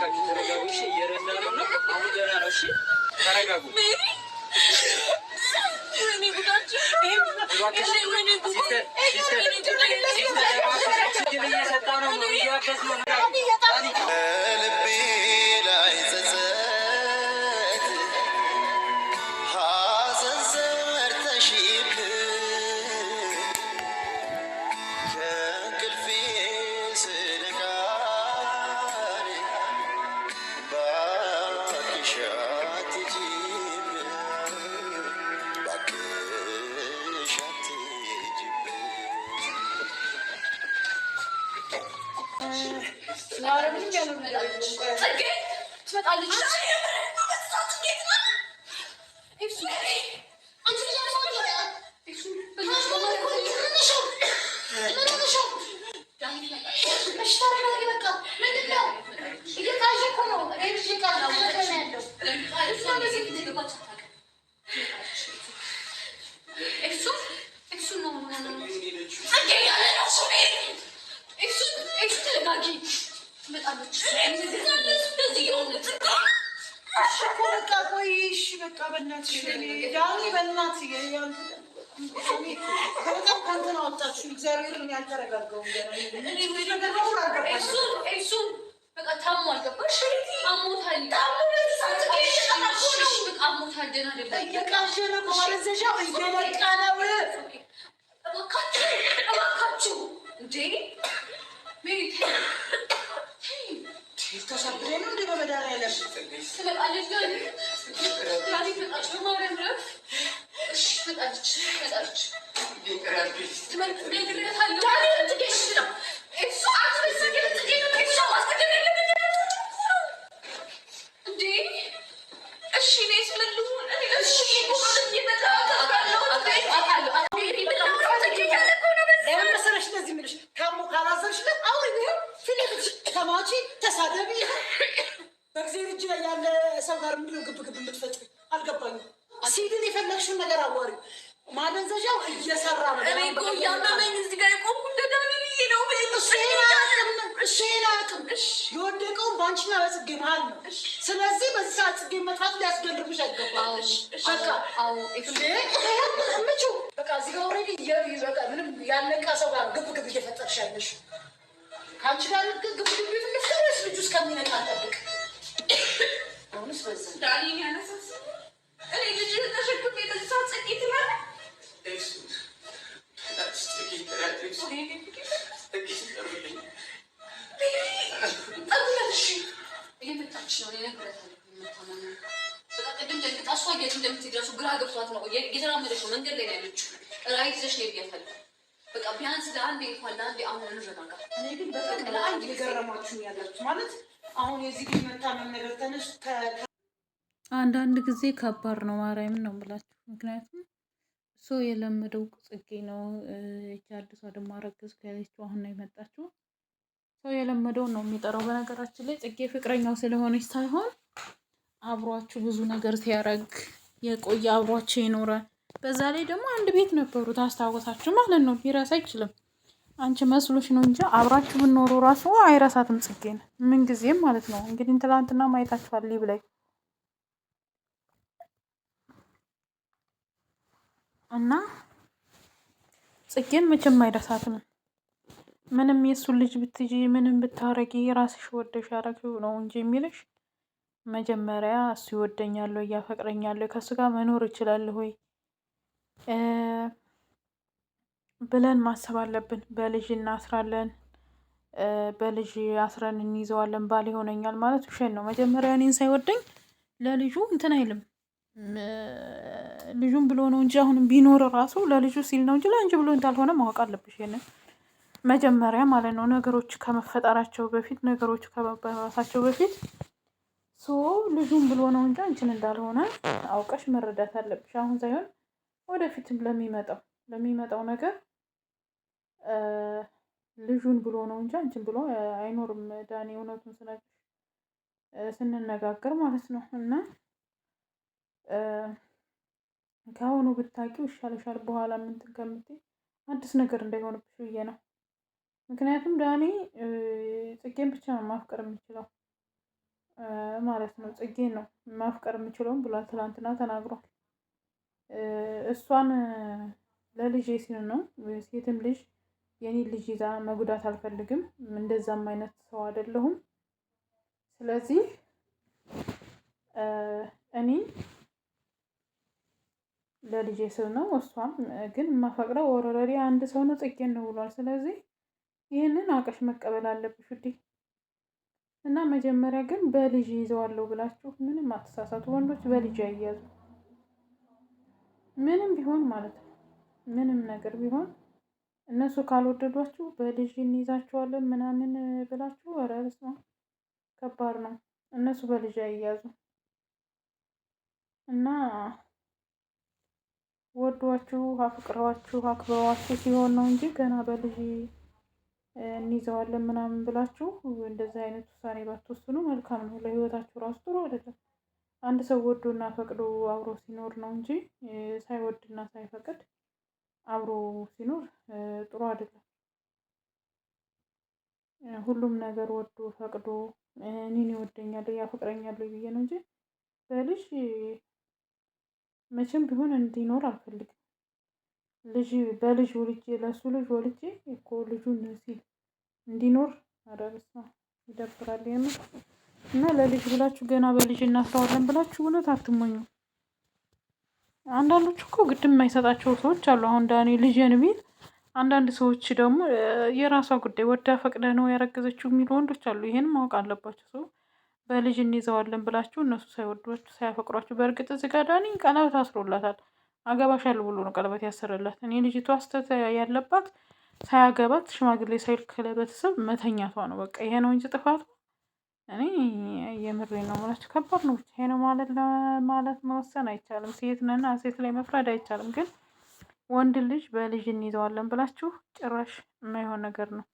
እባካችሁ ተረጋጉ። እሺ እየረዳን ነው። አሁን ደህና ነው። እሺ ተረጋጉ። አንዳንድ ጊዜ ከባድ ነው። ማርያምን ነው ብላችሁ ምክንያቱም ሰው የለመደው ጽጌ ነው። አዲሷ ደግሞ አረገዝኩ ያለችው አሁን ነው የመጣችው። ሰው የለመደውን ነው የሚጠራው። በነገራችን ላይ ጽጌ ፍቅረኛው ስለሆነች ሳይሆን አብሯችሁ ብዙ ነገር ሲያረግ የቆየ አብሯችሁ የኖረ በዛ ላይ ደግሞ አንድ ቤት ነበሩ ታስታወሳችሁ ማለት ነው። ሊረሳ አይችልም። አንቺ መስሎሽ ነው እንጂ አብራችሁ ብትኖሩ ራሱ አይረሳትም ጽጌን ምን ጊዜም ማለት ነው። እንግዲህ ትላንትና ማየታችኋል ሊብ ላይ እና ጽጌን መቼም አይረሳትም። ምንም የእሱን ልጅ ብትጂ ምንም ብታረጊ ራስሽ ወደሽ ያረግሽው ነው እንጂ የሚልሽ መጀመሪያ እሱ ይወደኛል ወይ ያፈቅረኛል ወይ ከእሱ ጋር መኖር እችላለሁ ወይ ብለን ማሰብ አለብን። በልጅ እናስራለን፣ በልጅ አስረን እንይዘዋለን፣ ባል ይሆነኛል ማለት ውሸት ነው። መጀመሪያ እኔን ሳይወደኝ ለልጁ እንትን አይልም። ልጁን ብሎ ነው እንጂ አሁንም ቢኖር ራሱ ለልጁ ሲል ነው እንጂ ለአንቺ ብሎ እንዳልሆነ ማወቅ አለብሽ። ይሄንን መጀመሪያ ማለት ነው። ነገሮች ከመፈጠራቸው በፊት ነገሮች ከመባባሳቸው በፊት ልጁን ብሎ ነው እንጂ አንቺን እንዳልሆነ አውቀሽ መረዳት አለብሽ። አሁን ሳይሆን ወደፊትም ለሚመጣው ነገር ልጁን ብሎ ነው እንጂ አንቺን ብሎ አይኖርም። ዳኒ እውነቱን ስንነጋገር ማለት ነው። እና ከአሁኑ ብታውቂው ይሻልሻል። በኋላ ምን ትገምጪ አዲስ ነገር እንዳይሆንብሽ ብዬ ነው። ምክንያቱም ዳኒ ጽጌን ብቻ ነው ማፍቀር የሚችለው። ማለት ነው። ጽጌን ነው ማፍቀር የምችለውም ብሏል። ትላንትና ተናግሯል። እሷን ለልጄ ሲል ነው። ሴትም ልጅ የኔ ልጅ ይዛ መጉዳት አልፈልግም። እንደዛም አይነት ሰው አይደለሁም። ስለዚህ እኔ ለልጄ ስል ነው። እሷም ግን የማፈቅረው ኦልሬዲ አንድ ሰው ነው፣ ጽጌን ነው ብሏል። ስለዚህ ይህንን አውቀሽ መቀበል አለብሽ ውዴ። እና መጀመሪያ ግን በልጅ ይዘዋለሁ ብላችሁ ምንም አትሳሳቱ። ወንዶች በልጅ አይያዙ፣ ምንም ቢሆን ማለት ነው። ምንም ነገር ቢሆን እነሱ ካልወደዷችሁ በልጅ እንይዛቸዋለን ምናምን ብላችሁ፣ ኧረ በስመ አብ ከባድ ነው። እነሱ በልጅ አይያዙ እና ወዷችሁ አፍቅረዋችሁ አክብረዋችሁ ሲሆን ነው እንጂ ገና በልጅ እንይዘዋለን ምናምን ብላችሁ እንደዚህ አይነት ውሳኔ ባትወስኑ መልካም ነው። ለህይወታችሁ ራሱ ጥሩ አይደለም። አንድ ሰው ወዶና ፈቅዶ አብሮ ሲኖር ነው እንጂ ሳይወድና ሳይፈቅድ አብሮ ሲኖር ጥሩ አይደለም። ሁሉም ነገር ወዶ ፈቅዶ እኔን ይወደኛል ያፈቅረኛል ብዬ ነው እንጂ በልጅ መቼም ቢሆን እንዲኖር አልፈልግም። በልጅ ወልጄ ለሱ ልጅ ወልጄ እኮ ልጁን ሲል እንዲኖር አረብሳ ይደብራል። የምር እና ለልጅ ብላችሁ ገና በልጅ እናስረዋለን ብላችሁ እውነት አትሞኙ። አንዳንዶቹ እኮ ግድ የማይሰጣቸው ሰዎች አሉ። አሁን ዳኒ ልጅን ቢል አንዳንድ ሰዎች ደግሞ የራሷ ጉዳይ ወዳ ፈቅደ ነው ያረገዘችው የሚሉ ወንዶች አሉ። ይሄን ማወቅ አለባቸው። ሰው በልጅ እንይዘዋለን ብላችሁ እነሱ ሳይወዷችሁ ሳያፈቅሯችሁ። በእርግጥ እዚህ ጋር ዳኒ ቀለበት አስሮላታል። አገባሻለሁ ብሎ ነው ቀለበት ያሰረላት። እኔ ልጅቷ ስተት ያለባት ሳያገባት ሽማግሌ ሳይልክ ለቤተሰብ መተኛቷ ነው። በቃ ይሄ ነው እንጂ ጥፋቱ። እኔ የምሬ ነው ማለት ከባድ ነው። ብቻ ይሄ ነው ማለት መወሰን አይቻልም። ሴት ነና ሴት ላይ መፍረድ አይቻልም። ግን ወንድ ልጅ በልጅ እንይዘዋለን ብላችሁ ጭራሽ የማይሆን ነገር ነው።